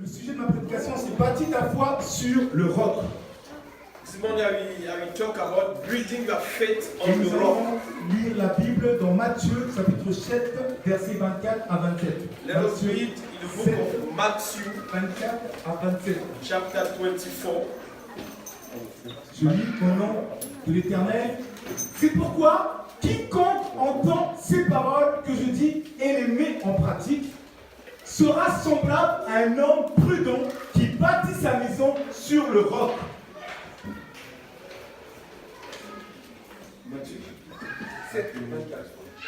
Le sujet de ma prédication, c'est bâtir ta foi sur le roc. This morning I will talk about building your faith Et on nous the rock. allons lire la Bible dans Matthieu, chapitre 7, versets 24 à 27. Let us read in the book of Matthew, 24 à 27. chapter 24. Je lis au nom de l'Éternel. C'est pourquoi quiconque entend ces paroles que je dis et les met en pratique sera semblable à un homme prudent qui bâtit sa maison sur le roc. Matthew 7, 24.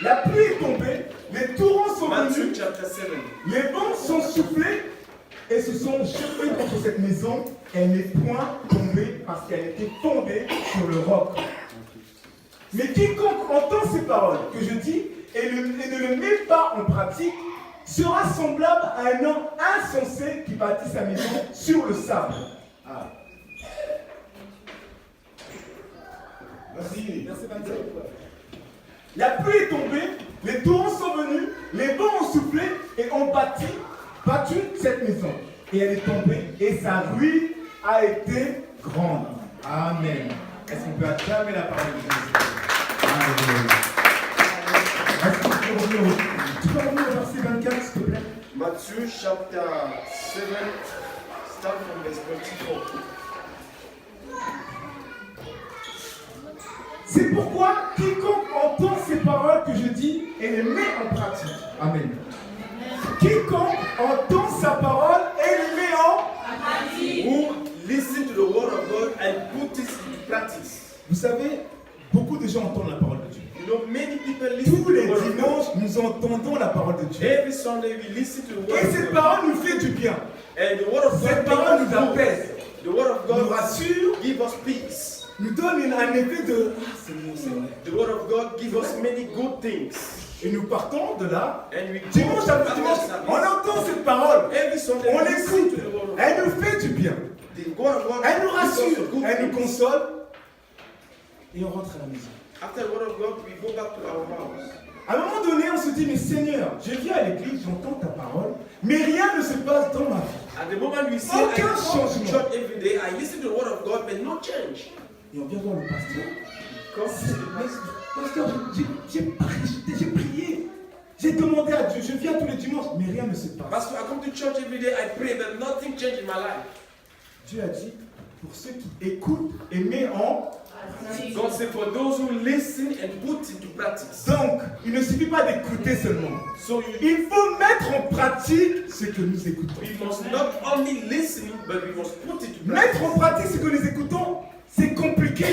La pluie est tombée, les torrents sont Matthew venus, chapter 7. les vents sont soufflés et se sont jetés contre cette maison. Elle n'est point tombée parce qu'elle était fondée sur le roc. Mais quiconque entend ces paroles que je dis et ne le met pas en pratique sera semblable à un homme insensé qui bâtit sa maison sur le sable. Ah. Vas-y, verset 27. La pluie est tombée, les torrents sont venus, les vents ont soufflé et ont battu cette maison. Et elle est tombée et sa ruine a été grande. Amen. Est-ce qu'on peut acclamer la parole de Jésus? Amen. Est-ce qu'on peut revenir tu peux revenir au verset 24, s'il te plaît? Matthew chapter 7, start from verse 24. C'est pourquoi quiconque entend ces paroles que je dis et les met en pratique. Amen. Quiconque entend sa parole et les met en pratique. Who listen to the word of God and put it into practice. Vous savez, beaucoup de gens entendent la parole de Dieu. You know, many people listen Tous to les the word of God. dimanches, nous entendons la parole de Dieu. Every Sunday we listen to the word Et of cette God. parole nous fait du bien. And the word of Cette God parole makes nous us apaise, good. The word of nous God rassure, give us peace. nous donne un effet de « Ah, Seigneur, c'est vrai ». The word of God give us many good things. Et nous partons de là, And we go dimanche après after dimanche, service. on entend cette parole, Every Sunday on we listen l'écoute, to the word of elle God. nous fait du bien, The word of God elle nous gives us rassure, good elle nous things. console, et on rentre à la maison. After the word of God, we go back to our house. À un moment donné, on se dit, mais Seigneur, je viens à l'église, j'entends ta parole, mais rien ne se passe dans ma vie. At the moment we say, Aucun I come to changement. church every day, I listen to the word of God, but no change. Et on vient voir le pasteur. Come to the pastor. Pasteur, j'ai prié, j'ai demandé à Dieu, je viens tous les dimanches, mais rien ne se passe. Pastor, I come to church every day, I pray, but nothing changed in my life. Dieu a dit, pour ceux qui écoutent et mettent en... God said, for those who listen and put into practice. Donc, il ne suffit pas d'écouter seulement. So Il faut mettre en pratique ce que nous écoutons. we must not only listen, but we must put it to Mettre practice. en pratique ce que nous écoutons, c'est compliqué.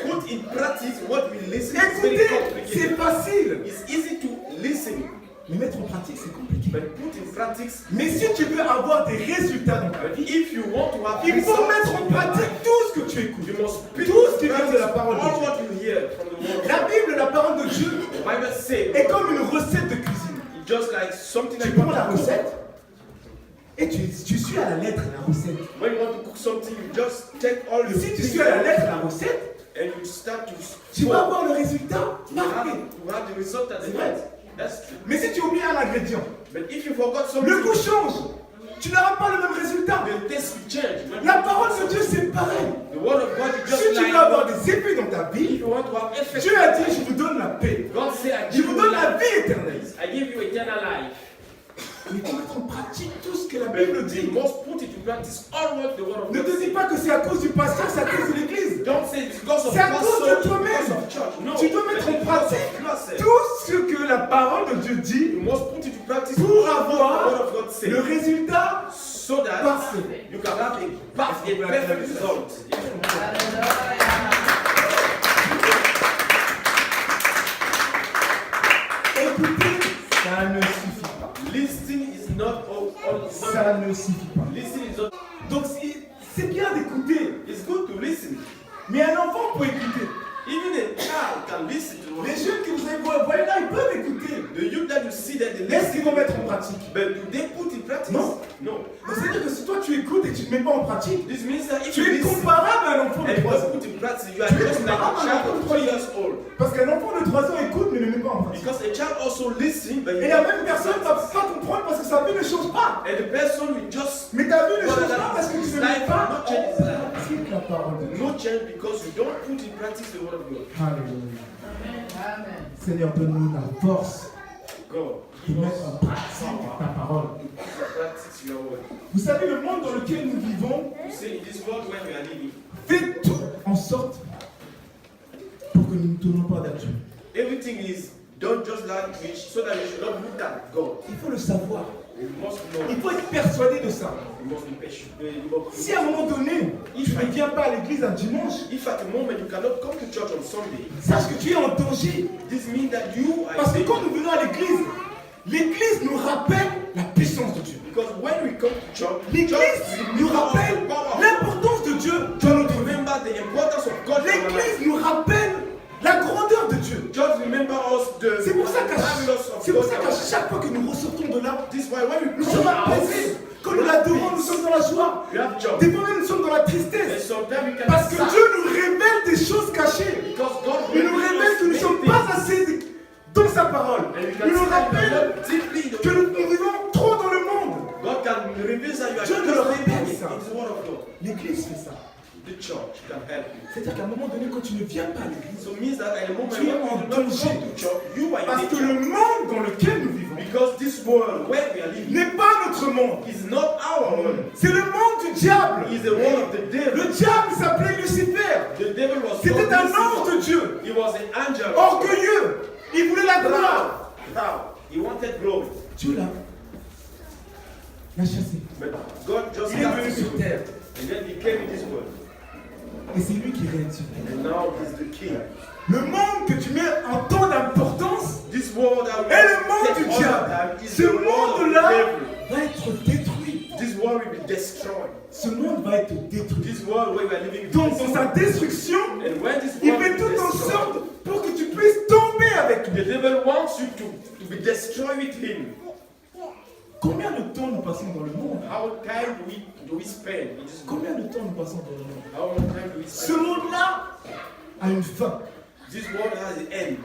Put in practice what we listen is very Écouter, c'est complicated. facile. It's easy to listen, Mais mettre en pratique, c'est compliqué. but put in practice. Mais si tu veux avoir des résultats dans ta But vie, if you want to have il faut results mettre en in your pratique life, tout ce que tu écoutes. you must put Tout ce in qui vient de practice la parole de all Dieu. what you hear from the word of La God. Bible, la parole de Dieu, The Bible says est comme une recette de cuisine. it's just like something Tu that you prends want la to cook. recette et tu suis à la lettre la recette. When you want to cook something, you just take all Et the si tu things suis à la lettre la recette, and you start to tu vas avoir le résultat you have, parfait. you have the result at the C'est vrai. end. That's true. Mais si tu oublies un ingrédient, But if you forgot le something, goût change. Tu n'auras pas le même résultat. the taste will change. When La you- parole de Dieu, c'est pareil. The word of God is Si just tu like veux avoir des effets dans ta if vie, you want to have effect. Dieu a dit, je vous donne la paix. God said, I Je give vous you donne la life. vie éternelle. I give you eternal life. Mais il faut mettre en pratique tout ce que la But Bible you dit. must put it to practice all what the word of Ne God te dis says. pas que c'est à cause du pasteur, c'est à cause de l'église. Don't say it's because of C'est à cause de pastor, toi-même. because of church. No. Tu dois mettre en It's because pratique of yourself. tout ce que la parole de Dieu dit You must put it to practice pour all what the word avoir of God says. le résultat So that parfait. you can have a perfect result. Écoutez, ça ne suffit pas. Listening is not all. Ça ne suffit pas. Listening is not. Donc c'est bien d'écouter, It's good to listen. mais un enfant peut écouter. Even a child can listen to Les it. jeunes que vous allez voir là, ils peuvent écouter. The youth that you see that they Est-ce qu'ils listen, vont mettre en pratique? but do they put in practice? Non. No. Donc c'est-à-dire que si toi tu écoutes et tu ne mets pas en pratique, This means that if tu you es listen comparable à un enfant de and you 3 don't ans. put in practice, you are Tu es just like a comparable à un child enfant de of 3 3 ans. years old. Parce qu'un enfant de 3 ans écoute mais ne le met pas en comprendre. Because a child also listens, but Et la même personne ne va pas comprendre parce que sa vie ne change pas. and the person will just Mais ta vie ne Well, change that pas parce que tu his ne life mets pas will not change his life. en pratique la parole de Dieu. no change because you don't put in practice the word of God. Alléluia. Seigneur, donne-nous la force God, de give us mettre en pratique ta parole. to practice your word. Vous savez, le monde dans lequel nous vivons You see, in this world where we are living, fait tout en sorte pour que nous ne tournons pas vers Dieu. everything is done just like we so that we should not look at God. Il faut le savoir. We must know. Il faut être persuadé de ça. We must be patient. Si à un moment donné, tu ne viens pas à l'église un dimanche, If at the moment you cannot come to church on Sunday, sache que tu es en danger. this means that you are Parce que in quand danger. nous venons à l'église, l'église nous rappelle la puissance de Dieu. Because when we come to church, L'église nous rappelle l'importance de Dieu dans notre vie. remember the importance of God. in our life. L'église nous rappelle la grandeur de Dieu. Just remember us the C'est pour ça marvelous of c'est pour God. ça in our qu'à life. chaque fois que nous ressortons de là, This is why when we nous come sommes out, apaisés. Quand nous l'adorons, nous sommes dans la joie. we have joy. Des fois même, nous sommes dans la And tristesse. sometimes we can Parce que sad Dieu nous révèle des choses cachées. because God Il nous révèle que nous ne sommes pas assez dans sa parole. And we Il can nous see that we are rappelle not deeply in the que word nous of God. vivons trop dans le monde. God can reveal that you are Dieu just nous le living révèle, in ça. the word of God. L'église fait ça. The church can help you. C'est-à-dire qu'à un moment donné, quand tu ne viens pas à l'église, So it means that at the moment Tu es when en you do not danger. come to church, you are parce in que le danger. monde dans lequel nous vivons Because this world where we are living n'est pas notre monde. is not our world. C'est le monde du diable. It's the world of the devil. Le diable s'appelait Lucifer. The devil was C'était un Lucifer. ange de Dieu, He was an angel. orgueilleux. Il voulait la gloire. Proud. He wanted glory. Dieu l'a chassé. But God just Il est cast venu him sur away. terre. And then he came in this world. Et c'est lui qui règne sur terre. And now he's the king. Le monde que tu mets en tant d'importance This world that we est le monde set du all diable. that is Ce the world of the monde-là devil. va être détruit. This world will be destroyed. Ce monde va être détruit. This world where we are living. Donc dans sa destruction, And when this il world fait is tout en destroyed, sorte pour que tu puisses tomber avec lui. the devil wants you to be destroyed with him. Combien de temps nous passons dans le monde? How time do we spend in this world? Combien de temps nous passons dans le monde? How long time do we Ce spend? monde-là a une fin. This world has an end.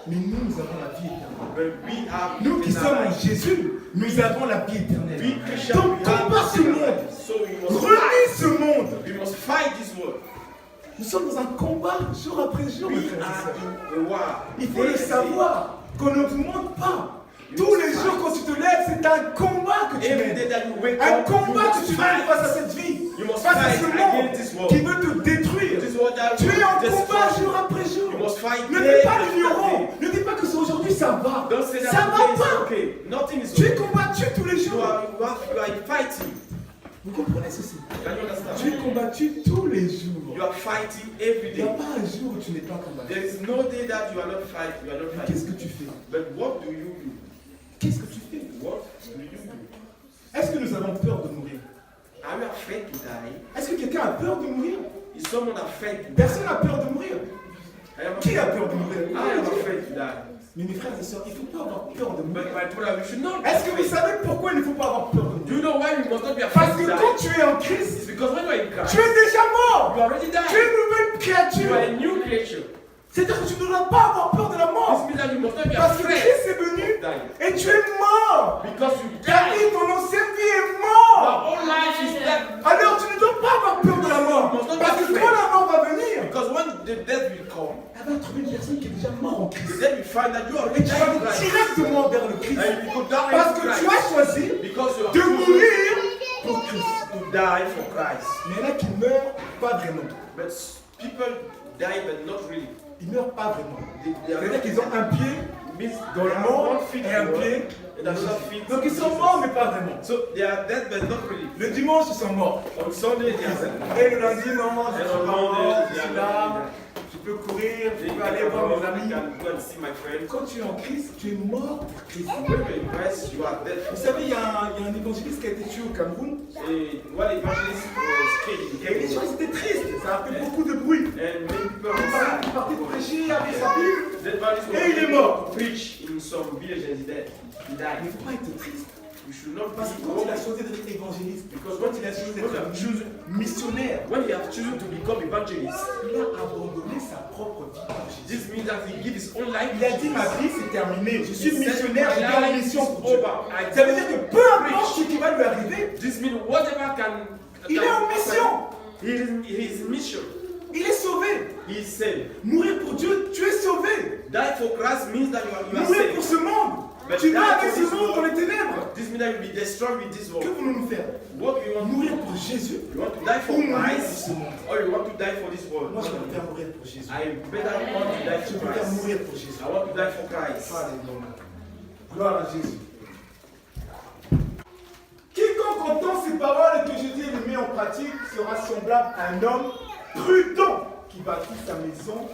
Mais nous avons la vie éternelle. But we have Nous qui eternal sommes en life. Jésus, nous avons la vie éternelle. We Christians, Donc we have combat ce eternal monde. life. So we must Relis fight. ce monde. We must fight this world. Nous sommes dans un combat jour après jour, mes We frères et are sœurs. in a war. Il faut le savoir qu'on ne vous montre pas. Tous les jours quand tu te lèves, c'est un combat que tu Every day mènes. that you wake Un up, combat you que tu must mènes fight. face à cette vie. You must Face à fight ce against this monde world. qui veut te détruire. This world that Tu es en will combat destroy jour you. après jour. You must fight Ne day dis pas after l'ignorant. day. Ne dis pas que c'est aujourd'hui ça va. Don't say that Ça today va is pas. okay. Nothing is Tu es okay. combattu tous les You jours. are fighting. Vous comprenez ceci? Can you understand? Tu es combattu tous les jours. You are fighting every Il n'y a day. pas un jour où tu n'es pas combattu. There is no day that you are not fighting. You are not Qu'est-ce fighting. que tu fais? But what do you do? Qu'est-ce que tu fais? What do you do? Est-ce que nous avons peur de mourir? Are you afraid to die? Est-ce que quelqu'un a peur de mourir? Is someone afraid to die? Personne n'a peur de mourir. Qui a peur de mourir? I am afraid to die. Mais mes frères et sœurs, il ne faut pas avoir peur de mourir. But my brother, we should not. be Est-ce que vous afraid. savez pourquoi il ne faut pas avoir peur de Do you mourir? know why we must not be Parce afraid que to quand die? tu es en Christ, It's because when you are in Christ, tu es déjà mort. you already Tu es died. une nouvelle You are créature. a new creature. C'est-à-dire que tu ne dois pas avoir peur de la This mort. means that you must not be Parce que afraid Christ est venu to die. et tu es mort. Because you Car died. ton ancienne vie est Your mort. whole life is dead. Alors tu ne dois pas avoir peur de la mort. Parce que quand la mort va venir, Because when the death will come, elle va trouver une personne qui est déjà morte en the Christ. death will find that you are Et already tu vas died in aller Christ. directement vers le Christ. And you go down Parce in que tu Christ. as choisi Because you de are mourir pour Christ. to die for Christ. Mais il y en a qui meurent pas vraiment. But people die, but not really. Ils meurent pas vraiment. They are C'est-à-dire qu'ils ont un pied means dans le they have monde one feet et un forward pied. and another feet. Donc ils sont Jesus. morts mais pas vraiment. So they are dead, but not really. Le dimanche ils sont morts. On Sunday they are dead. Et le lundi non, je And suis on pas mort, Monday je they suis are là, dead. je peux courir, je They peux aller voir mes can amis. go and see my friends. Quand tu es en Christ, tu es mort pour Christ. When you're in Christ, you are dead. Vous savez, il y a un évangéliste qui a été tué au Cameroun. One evangelist was killed in Et les gens Cameroon. étaient tristes, ça a fait beaucoup de bruit. And many people Il were sad. partait prêcher avec sa Bible. The evangelist Et il est mort. was preach in some villages. He died. Mais il ne faut pas être triste. You should not Parce que be quand il a worried. choisi d'être évangéliste, Because quand il a choisi d'être missionnaire, when he has chosen to become evangelist, il a abandonné sa propre vie pour Jésus. this means that he gives his own life. Il a dit, ma vie c'est terminé, je suis missionnaire, j'ai my une life mission is pour Dieu. over. Ça veut dire que peu importe ce qui va lui arriver, This means whatever can. il est en mission, He is mission. il est sauvé. He is saved. Mourir pour Dieu, tu es sauvé. Die for Christ means that you are Mourir pour saved. ce monde, Mais tu vas die avec for ce this monde dans les world. ténèbres. This means that you will be destroyed with this Que world. voulons-nous faire? What do you want to Mourir do? pour Jésus You want to die for ou mourir pour Christ, ce monde? or you want to die for this world? Moi je préfère mourir pour Jésus. I better want to die Je for préfère Christ. mourir pour Jésus. I want to die for Christ. Alléluia. Gloire à Jésus. Quiconque entend ces paroles que je dis et les met en pratique sera semblable à un homme prudent qui bâtit sa maison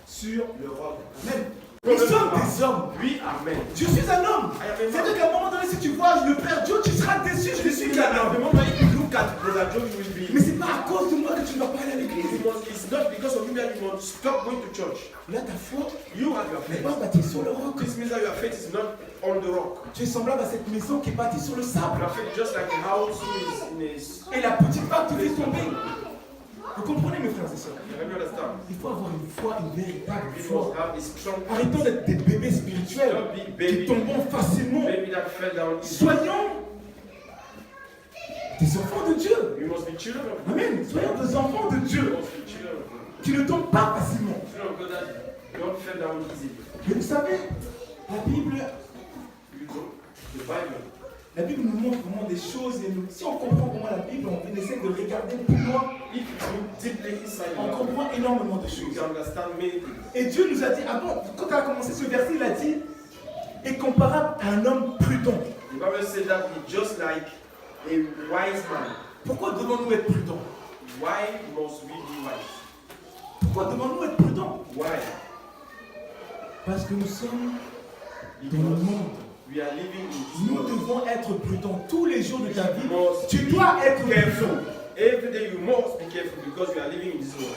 sur le roc. Amen. Nous sommes des hommes. We are men. Je suis un homme. C'est-à-dire qu'à un moment donné, si tu vois le Père Dieu, tu seras déçu. Je ne suis qu'un The homme. moment you look at Brother John, you will be. Mais c'est pas à cause de moi que tu ne vas pas aller à l'église. It's not because of you that you must stop going to church. Là, ta foi You have your n'est faith. pas bâtie sur le roc. This means that your faith is not on the rock. Tu es semblable à cette maison qui est bâtie sur le sable. Your faith is just like a house who is in a. Et la petite vague te fait tomber. Vous comprenez, mes frères et sœurs? Can you understand? Il faut avoir une foi, une véritable We foi. must have a strong faith. Arrêtons d'être des bébés spirituels Don't be qui baby. tombons facilement. Baby that fell down. Soyons des enfants de Dieu. We must be children of God. Amen. Soyons des enfants de We Dieu must be children of God. qui ne tombent pas facilement. Children of God that don't fall down easily. Mais vous savez, la Bible nous montre vraiment des choses. Et si on comprend vraiment la Bible, on essaie de regarder plus loin. If you look deeply inside, On comprend énormément de you choses. can understand many things. Et Dieu nous a dit, avant, quand on a commencé ce verset, il a dit, est comparable à un homme prudent. The Bible said that he's just like a wise man. Pourquoi devons-nous être prudents? Why must we be wise? Pourquoi devons-nous être prudents? Why? Parce que nous sommes dans le monde. We are living in this Nous world. devons être prudents tous les jours de ta vie. You must Tu be dois être careful. prudent. Every day you must be careful because we are living in this world.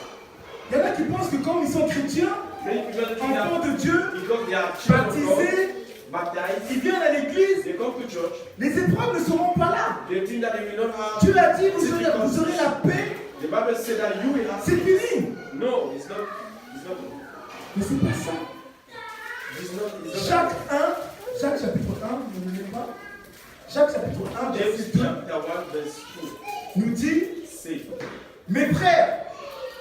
Il y en a qui pensent que comme ils sont chrétiens, Many people think enfants that de Dieu, because they are children of God, baptisés, baptized, ils viennent à l'église, they come to church, les épreuves ne seront pas là. they think that they will not have. Dieu l'a dit, vous aurez la paix. The Bible said that you will have. C'est fini. No, it's not. It's not. Mais c'est pas ça. It's not. Jacques chapitre 1, ne me pas. Jacques chapitre 1, James verset 2 chapter 1 verse 2 nous dit, say, mes frères,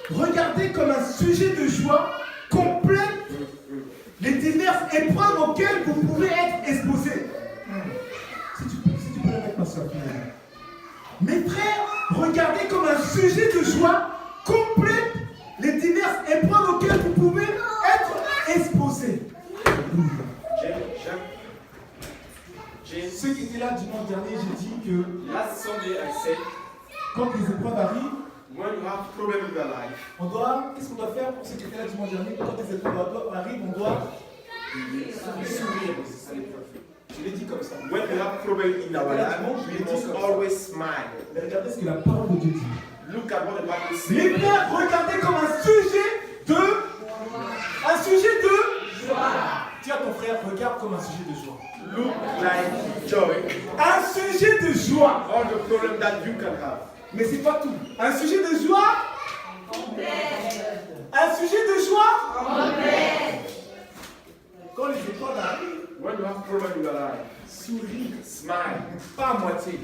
regardez comme un sujet de joie complète les diverses épreuves auxquelles vous pouvez être exposés. Si tu peux le mettre, ma soeur. Mes frères, regardez comme un sujet de joie complète les diverses épreuves auxquelles vous pouvez être exposés. James, Ceux qui étaient là dimanche dernier, j'ai dit que last Sunday I said, quand les épreuves arrivent, when you have problem in your life, qu'est-ce qu'on doit faire pour ceux qui étaient là dimanche dernier? Quand les épreuves arrivent, on doit sourire. Je l'ai dit comme ça. when you have problem in our life, we must always smile. Mais regardez ce que la parole de Dieu dit. Look at what the Bible Les says. frères, regardez comme un sujet de joie. Dis à ton frère, regarde comme un sujet de joie. Look like joy. Un sujet de joie. All the problem that you can have. Mais c'est pas tout. Un sujet de joie. Un sujet de joie. Quand les épreuves arrivent, When you have problem in your life, souris. smile. Pas à moitié.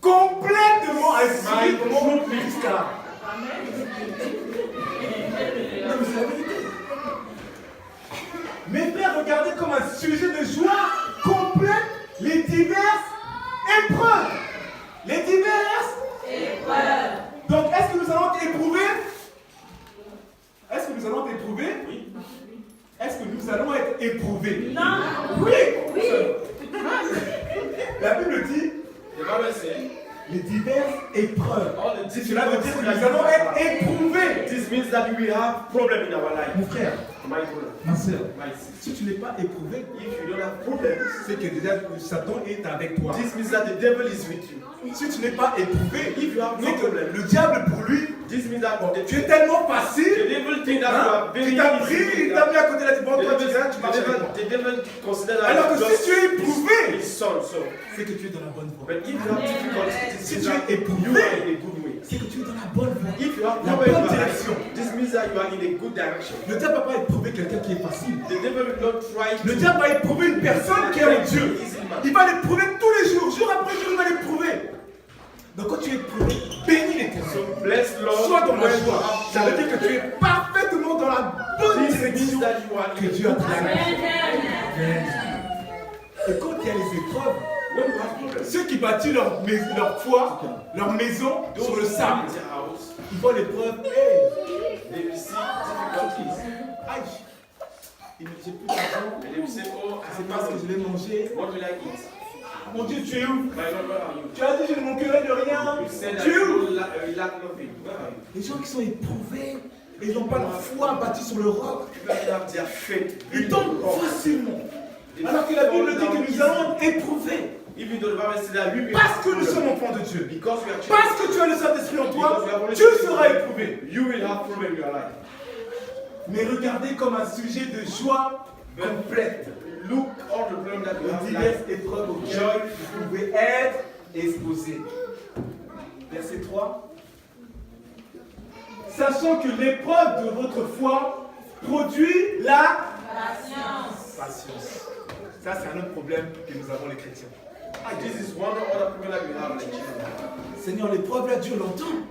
Complètement un Smile sourire jusqu'à là. Non, mais c'est la vérité. Mes frères, regardez comme un sujet de joie complète les diverses épreuves. Les diverses épreuves. Donc, est-ce que nous allons être éprouvés? Est-ce que nous allons être éprouvés? Oui. Est-ce que nous allons être éprouvés? Non. Oui. La Bible dit The Bible says, les diverses épreuves. all the Cela veut dire que difficulties nous that allons you être have. éprouvés. This means that we have problem in our life. Mon frère, My brother, ma soeur, my sister. si tu n'es pas éprouvé, If you don't have problems, c'est que déjà Satan est avec toi. this means that the devil is with you. Si tu n'es pas éprouvé, If you have c'est no que problem, le diable pour lui, this means that tu es tellement the facile, devil think that you hein, are very il t'a easy. pris, il t'a mis à côté, il a dit bon, toi tu viens, tu marches avec moi. The devil consider that Alors you que just si tu es éprouvé, his son. also. c'est que tu es dans la bonne voie. But if you have difficulties, Si this tu means es that you éprouvé, are in a good way. c'est que tu es dans la bonne voie. If you have La problems, bonne direction. this means that you are in a good direction. Le diable va pas éprouver quelqu'un qui est facile. The devil will not try Le to. diable va éprouver une personne qui est en Dieu. Il va l'éprouver tous les jours, jour après jour, il va l'éprouver. Donc quand tu es éprouvé, bénis l'Éternel. So bless Lord. Sois dans la when you joie. have Ça veut dire que tu es parfaitement dans la bonne This direction means that you are que in a Dieu a good préparée. direction. Et quand il y a les épreuves, When you have problems, ceux qui bâtissent leur foi, leur maison those sur who le live sable, in their house, ils voient l'épreuve. Hey, they will see difficulties. aïe, j'ai plus d'argent. And they will say, oh, I C'est have pas ce que je nothing. vais manger. What will I eat? Mon Dieu, tu es où? My Lord, where are you? Tu as dit je ne manquerai de rien. You said that Tu es you où? will lack nothing. Where are you? Les gens qui sont éprouvés, et ils n'ont pas leur foi bâtie sur le roc, People that have their faith. ils tombent facilement. They Alors que la fall Bible dit down que nous easy. allons être éprouvés. Even though the Bible says that we will Parce have que nous problems. sommes enfants de Dieu. Because we are Parce children. que tu as le Saint-Esprit en toi, Because we have Holy tu Spirit. seras éprouvé. You will have problems in your life. Mais regardez comme un sujet de joie complète. Look all the problems that you Les have in diverses life. épreuves auxquelles vous pouvez être exposés. Verset 3. Sachant que l'épreuve de votre foi produit la patience. Ça, c'est un autre problème que nous avons les chrétiens. This is one other problem that we have like children. Seigneur, l'épreuve là dure longtemps.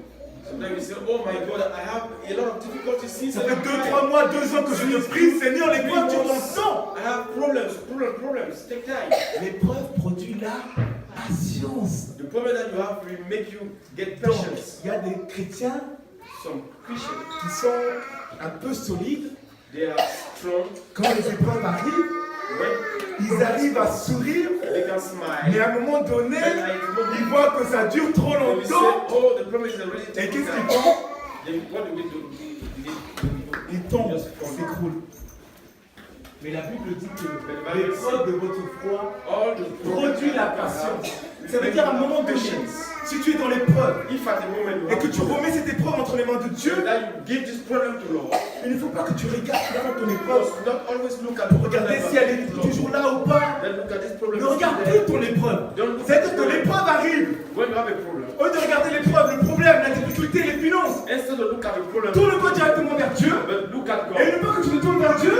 Sometimes we say, oh my God, I have a lot of difficulties since Ça I fait am 2, crying. 3 mois, 2 ans que je te prie, Seigneur, l'épreuve dure longtemps. I have problems. Take time. L'épreuve produit la patience. The problem that you have will make you get Donc, patience. il y a des chrétiens Some Christians, qui sont un peu solides. they are strong. Quand les épreuves arrivent, When ils arrivent à sourire, they can mais smile, à un moment donné, ils voient que ça dure trop they will say, longtemps. oh, the problem is already Et taking qu'est-ce qu'ils time. font? Then what do we do? Ils tombent, ils s'écroulent. Mais la Bible dit que l'épreuve de votre foi All the produit la patience. Ça veut dire à un moment donné, si tu es dans l'épreuve If at the moment you et have que tu remets cette épreuve entre les mains de Dieu, that you give this problem to Lord, il ne faut pas que tu regardes dans ton you épreuve must not always look at the pour regarder si elle est toujours là ou pas. Then look at this problem. Ne regarde plus ton épreuve. C'est-à-dire que l'épreuve arrive. When you have a problem, Au lieu de regarder l'épreuve, le problème, la difficulté, les finances, instead of look at the problem, tourne-toi directement vers Dieu. but look at Et God. une fois que tu te tournes vers Dieu,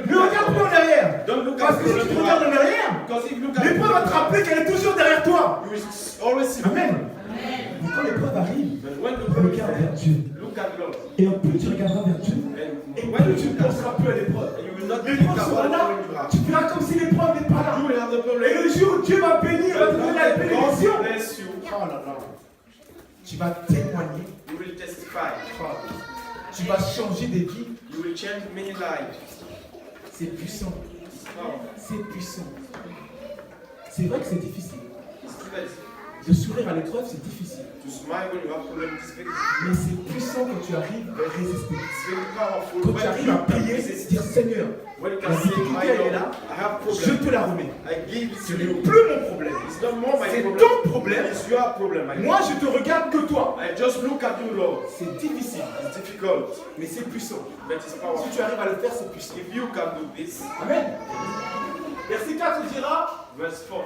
ne regarde pas en arrière. Don't look Parce at que the si tu problem. regardes en arrière, Because if you look at l'épreuve va te rappeler qu'elle est toujours derrière toi. you will always see. Amen. Mais quand l'épreuve arrive, But when the problem is regarde vers there, Dieu. look at God. Et en plus tu regarderas vers Dieu, et And when plus you tu ne look at penseras plus à l'épreuve. and you will not think L'épreuve about sera the là, problem you have. tu feras comme si l'épreuve n'est pas là. You will have the Et problem. le jour où Dieu va bénir, va te donner la God bénédiction. will bless you. Oh là là. Tu vas témoigner. You will testify. Tu vas changer des vies. You will change many lives. C'est puissant. It's powerful. C'est puissant. C'est vrai que c'est difficile. It's blessed. De sourire à l'épreuve, c'est difficile. To smile when you have problems is very, Mais c'est puissant quand tu arrives à résister. it's very powerful. Quand tu When arrives you à can prier, resist, dire Seigneur, when you la can say, difficulté my elle est Lord, là, I have je problem. te la remets. I give it Ce to n'est you. plus mon problème. It's not more my C'est problem. ton problème. It's your problem. Moi, je te regarde que toi. I just look at you, Lord. C'est difficile, It's difficult, mais c'est puissant. but it's Si powerful. tu arrives à le faire, c'est puissant. If you can do this, Amen. Verset 4 dira, verse 4.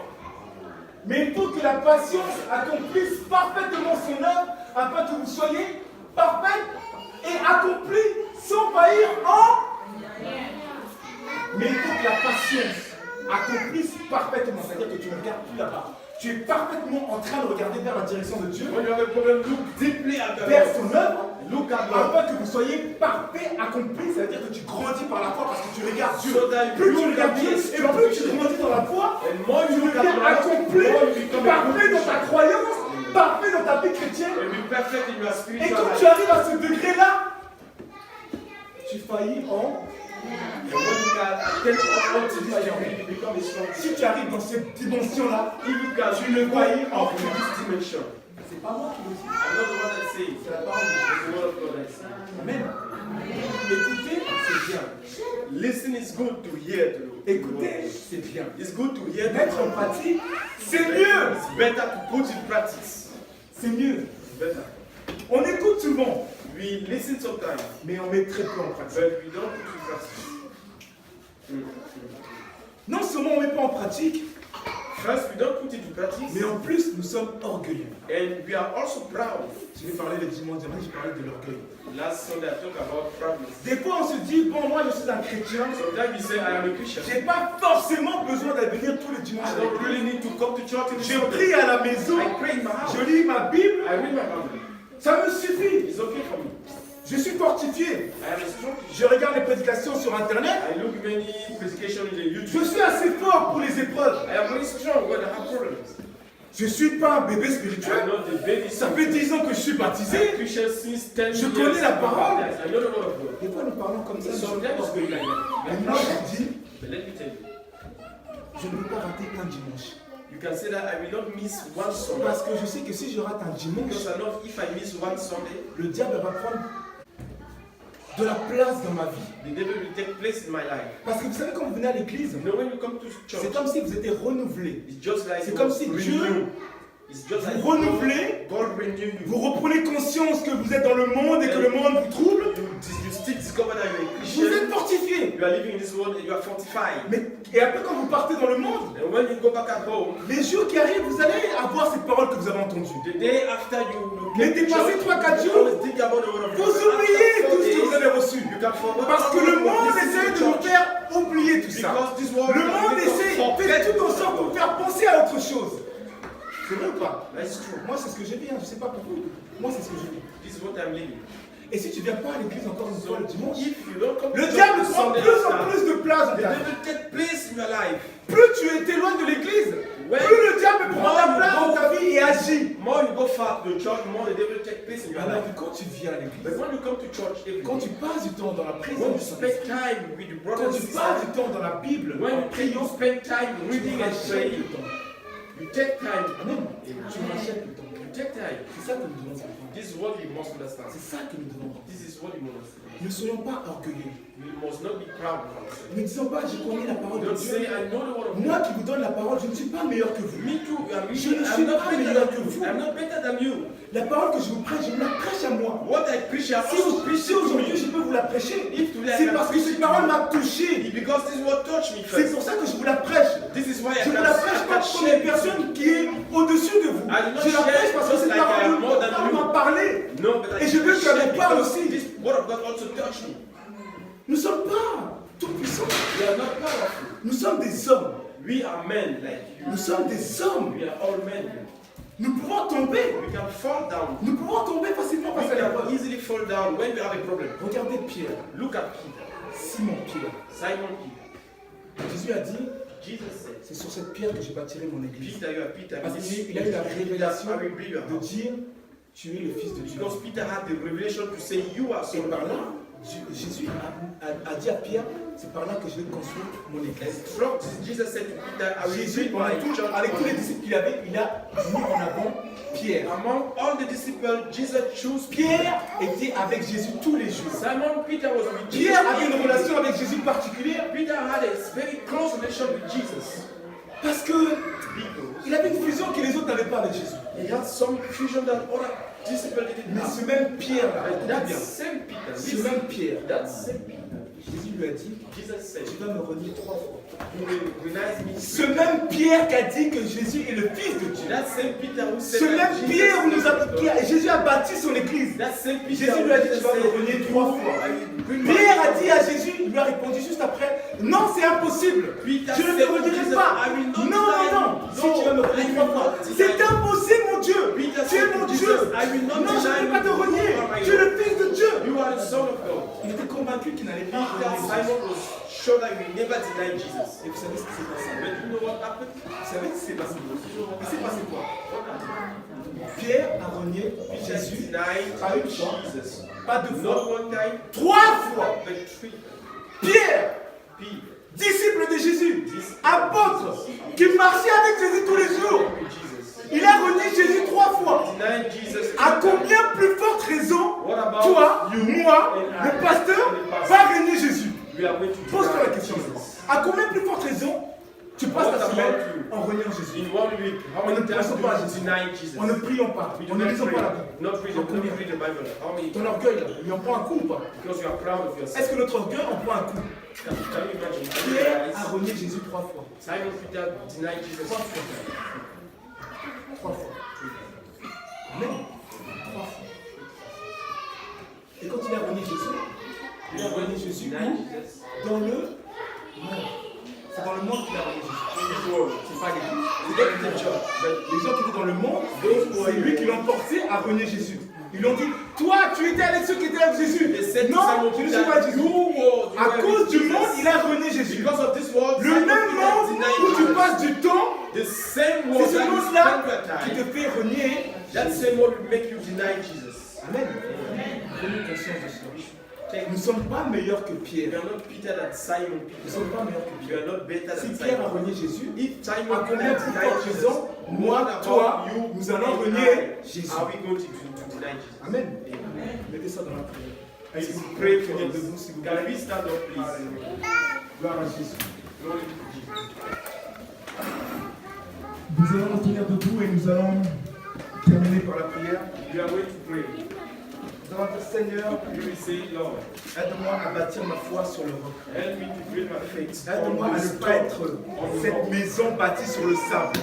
mais il faut que la patience accomplisse parfaitement son œuvre, afin que vous soyez parfaits et accomplis sans faillir en... Mais il faut que la patience accomplisse parfaitement, c'est-à-dire que tu ne regardes plus là-bas. Tu es parfaitement en train de regarder vers la direction de Dieu, When you have a problem, look deeply at the vers Lord. son œuvre, Look at God. afin que vous soyez parfaits, accomplis, c'est-à-dire que tu grandis par la foi parce que tu regardes Dieu. So that Plus tu you regardes can Dieu, be et plus tu grandis dans la foi, And more tu you look at deviens God, accompli, more you become a parfait dans good ta croyance, parfait dans ta vie chrétienne. and be perfect in your Et spiritual quand life. tu arrives à ce degré-là, tu faillis en... And when you can attain all to this degree, you become a strong Si tu arrives dans cette dimension-là, If you can, tu ne faillis en up to rien. this dimension. C'est pas moi qui le dis, I'm not the one that says. c'est la parole de Dieu. It's the word of God that says. Amen. Écouter, c'est bien. Listen is good to hear. Écouter, c'est bien. It's good to hear. Mettre en pratique, c'est mieux. It's better to put in practice. C'est mieux. It's better. On écoute souvent, We listen sometimes, mais on met très peu en pratique. but we don't put in practice. Non seulement on ne met pas en pratique, First, we don't put it to practice. Mais en plus, nous sommes orgueilleux. And we are also proud. Je vais parler le dimanche dernier, j'ai parlé de l'orgueil. Last Sunday, I talked about proudness. Des fois, on se dit, bon, moi, je suis un chrétien. Sometimes we say, I am a Christian. J'ai pas forcément besoin de venir tous les dimanches. I don't really need to come to church in the Je Sunday. prie à la maison. I pray in my house. Je lis ma Bible. I read my Bible. Ça me suffit. It's okay for me. Je suis fortifié. I am a strong Christian. Je regarde les prédications sur Internet. I look many predications in the Je YouTube. suis assez fort pour les épreuves. I am very strong when I have problems. Je suis pas un bébé I am spirituel. not the baby. Ça fait 10 ans que je suis I'm a baptisé. Christian since 10 Je years. connais la parole. I know the word of God. Des fois, nous parlons comme ça. nous sommes Sometimes it's orgueilleux. going like Et that. moi, je dis, But let me tell you, je ne peux pas rater un dimanche. you can say that I will not miss one Sunday. Parce que je sais que si je rate un dimanche, Because I know if I miss one Sunday, le diable va prendre de la place dans ma vie. the devil will take place in my life. Parce que vous savez, quand vous venez à l'église, You know, when you come to church, c'est comme si vous étiez renouvelé. it's just like C'est you comme si renew. Dieu It's just like vous renouvelez, God renew you. vous reprenez conscience que vous êtes dans le monde et que le monde vous trouble. You still discover that you're a Vous Christian. êtes fortifié. You are living in this world and you are fortified. Et après, quand vous partez dans le monde, And when you go back at home, les jours qui arrivent, vous allez avoir cette parole que vous avez entendue. the day after you Mais get to dépassez church, 3-4 you jours, always think about the word of vous God. oubliez After tout ce que 4 vous avez days, reçu. you can forget Parce que le all monde of this essaie in de nous church. faire oublier tout ça. Because this world Le monde makes us essaie, forget. fait tout en sorte pour faire penser à autre chose. C'est vrai ou pas? That's true. Moi, c'est ce que j'ai vu, hein. Je ne sais pas pour vous. Moi, c'est ce que j'ai vu. This is what I'm living. Et si tu ne viens pas à l'église encore une fois le dimanche, If you don't come to le church diable on prend Sunday, plus en plus de place dans the ta vie. devil take place in your life. Plus tu t'éloignes de l'église, plus le diable prend la place dans ta vie et agit. More you go far to the church, more the devil take place in your Alors life. que quand tu viens à But l'église, when you come to church every quand day, tu passes du temps dans la when présence you du spend Saint-Esprit, time with your quand brothers tu and passes sisters, du temps dans la Bible, when en you priant, spend time tu reading and rachètes praying, le temps. you take time. Amen. Tu rachètes le temps. You take time. C'est ça que nous devons comprendre. This is what we must understand. C'est ça que nous devons comprendre. This is what we must understand. Ne soyons pas orgueilleux. We must not be proud of ourselves. Ne disons pas, je connais la parole de Don't Dieu. say, I know the word of Moi God. qui vous donne la parole, je ne suis pas meilleur que vous. Me too. I'm Je ne suis not pas better meilleur than que you. vous. I'm not better than you. La parole que je vous prêche, je vous la prêche à moi. What I preach, I Si also preach si to aujourd'hui je you. peux vous la prêcher, If today I c'est can parce que preach cette it parole to m'a touché. you, because this is what touched me C'est first. pour ça que je vous la prêche. This is why I Je vous la prêche pas can comme une personne qui est au-dessus de vous. I do not Je la share prêche parce que just cette like I am parole more than you. m'a parlé. No, but I Et je veux can qu'elle share me parle because aussi. this word of God also touched me. Nous ne sommes pas tout puissants. We are not powerful. Nous sommes des hommes. We are men like you. Nous sommes des hommes. We are all men. Nous pouvons tomber. We can fall down. Nous pouvons tomber facilement We face à la can porte. easily fall down when we have a problem. Regardez Pierre, Look at Peter. Simon Pierre. Simon Peter. Jésus a dit, Jesus said, c'est sur cette pierre que je bâtirai mon église. Peter, you are Peter. Parce This qu'il a eu la is révélation I will build your de house. dire, tu es le fils de Dieu. Because Peter had the revelation to say, you are Et son par of là, God. Jésus a dit à Pierre, c'est par là que je vais construire mon And église. from Jesus said to Peter, I will Jésus, build my church. avec tous les disciples qu'il avait, il a mis en avant Pierre. Among all the disciples, Jesus chose Pierre était avec Jésus tous les jours. Simon Peter was with Jesus. Pierre avait une relation avec Jésus particulière Peter had a very close relation with Jesus. parce que Because il avait une fusion que les autres n'avaient pas avec Jésus. he had some fusion that other disciples didn't Mais have. ce même Pierre-là, And that écoutez bien, same Peter, ce même Pierre, that same Peter, Jésus lui a dit, Jesus said, tu vas me renier 3 fois. you will deny me. Ce même Pierre qui a dit que Jésus est le Fils de Dieu. That same Peter who said Ce that même Jesus Pierre où is God. Jésus a bâti son église. That same Peter Jésus lui a dit, tu vas me renier 3 fois. Pierre a dit à Jésus, il lui a répondu juste après, non, c'est impossible. Je ne te renierai pas. Non, non, non. Si tu vas me renier 3 fois, c'est impossible, mon Dieu. Tu es mon Dieu. Non, je ne vais pas te renier. Tu es le Fils de Dieu. You are the Son of God. Il était convaincu qu'il n'allait pas Peter, renier Jésus. Simon was sure that he will never deny Jesus. Et vous savez ce qui s'est passé? But you know what happened? Vous savez ce qui s'est passé? Il s'est passé quoi? What happened? Pierre a renié Peter Jésus, denied pas une fois, Jesus. pas 2 Not fois, one time, 3 fois. but 3. Pierre, Peter, disciple de Jésus, apôtre, qui marchait avec Jésus tous les jours, Jesus. il a renié Jésus 3 fois. Denied Jesus. À combien plus forte raison, What about toi, you? moi, le pasteur, va renier Jésus? We are going to Pose-toi la deny question. Jesus. À combien plus forte raison, Tu passes What ta about semaine you? en reniant Jésus. In 1 week, how On ne many times pense do pas à you Jésus. deny Jesus? En ne priant pas, We do en ne not lisant pray, pas la Bible. not read the Bible. How many? Ton orgueil, là, il en prend un coup ou pas? Because you are proud of yourself. Est-ce que notre orgueil en prend un coup? Can you imagine? Pierre a renié Jésus 3 fois. Simon Peter denied Jesus 3 fois. 3 fois. Amen. 3 fois. Et quand il a renié Jésus, il a renié Jésus où? Dans le monde. C'est dans le monde qu'il a renié Jésus. C'est pas l'église. Les gens qui étaient dans le monde, c'est lui qui l'ont forcé à renier Jésus. Ils lui ont dit, toi tu étais avec ceux qui étaient avec Jésus. Non, tu ne suis pas Jésus. À cause du monde, il a renié Jésus. Le même monde où tu passes du temps, c'est ce monde-là qui te fait renier. That same word will make you deny Jesus. Amen. Prenez conscience de cela. Nous ne sommes pas meilleurs que Pierre. You are not better than Simon Nous ne Peter. sommes pas meilleurs que You Pierre. are not better Si than Pierre a Simon. renié Jésus, If Simon à combien Peter plus denied forte Jesus, raison, moi, toi, nous allons renier Jésus. are we going to deny Jesus? Amen. Mettez ça dans la prière. Let's S'il vous pray plaît, for tenez this. debout, s'il vous Can plaît. we stand up, please? Gloire à Jésus. Glory to Jesus. Nous allons nous tenir debout et nous allons terminer par la prière. We are going to pray. Nous allons dire, Seigneur, We will say, Lord, aide-moi à bâtir ma foi sur le roc. help me to build my faith Aide-moi on à this ne pas être cette maison bâtie sur le sable.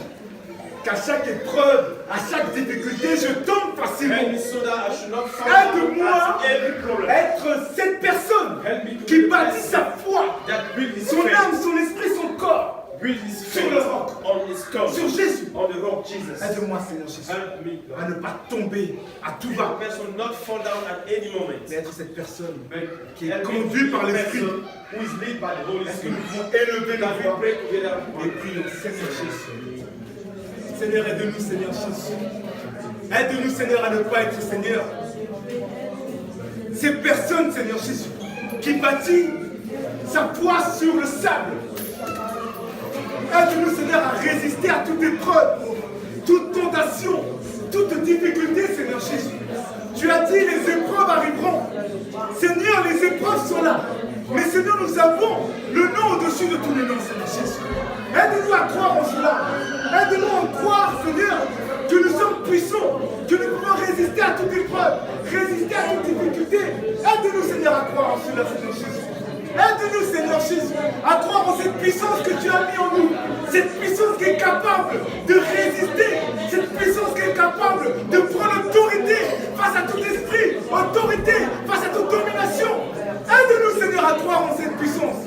Qu'à chaque épreuve, à chaque difficulté, je tombe Help facilement. me so that I should not fall down Aide-moi at every problem. être cette personne Help me to qui build bâtit my sa foi, that build his son faith, âme, son esprit, son corps build his sur faith le roc, on his sur stone, Jésus. on the rock Jesus. Aide-moi, Seigneur Jésus, Help me, à Lord. ne pas tomber à tout Be va, a person not fall down at any moment. mais être cette personne But qui est help me conduite to par be a l'esprit. person who is led by the Holy Est-ce que nous Spirit. pouvons élever nos Can we voix pray together? et prier, Seigneur Jésus. Seigneur, aide-nous, Seigneur Jésus. Aide-nous, Seigneur, à ne pas être, Seigneur, ces personnes, Seigneur Jésus, qui bâtit sa foi sur le sable. Aide-nous, Seigneur, à résister à toute épreuve, toute tentation, toute difficulté, Seigneur Jésus. Tu as dit, les épreuves arriveront. Seigneur, les épreuves sont là. Mais Seigneur, nous avons le nom au-dessus de tous les noms, Seigneur Jésus. Aide-nous à croire en cela. Aide-nous à croire, Seigneur, que nous sommes puissants, que nous pouvons résister à toute épreuve, résister à toute difficulté. Aide-nous, Seigneur, à croire en cela, Seigneur Jésus. Aide-nous, Seigneur Jésus, à croire en cette puissance que tu as mis en nous. Cette puissance qui est capable de résister. Cette puissance qui est capable de prendre autorité face à tout esprit, autorité face à toute domination. Aide-nous, Seigneur, à croire en cette puissance.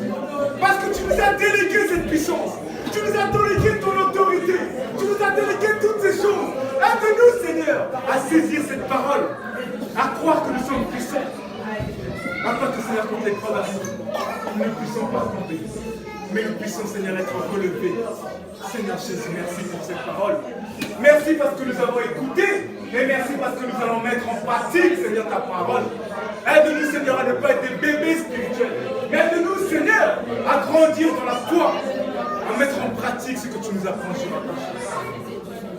Parce que tu nous as délégué cette puissance. Tu nous as délégué ton autorité. Tu nous as délégué toutes ces choses. Aide-nous, Seigneur, à saisir cette parole. À croire que nous sommes puissants. Afin que, Seigneur, quand l'épreuve arrive, nous ne puissions pas tomber. Mais nous puissions, Seigneur, être relevés. Seigneur Jésus, merci pour cette parole. Merci parce que nous avons écouté. Et merci parce que nous allons mettre en pratique, Seigneur, ta parole. Aide-nous, Seigneur, à ne pas être des bébés spirituels. Mais aide-nous, Seigneur, à grandir dans la foi. À mettre en pratique ce que tu nous apprends sur la tâche.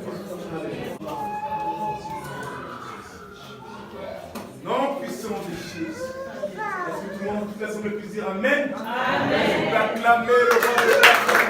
Non, puissant de Jésus. Est-ce que tout le monde, de toute façon, peut dire Amen? Amen. On va acclamer le roi de la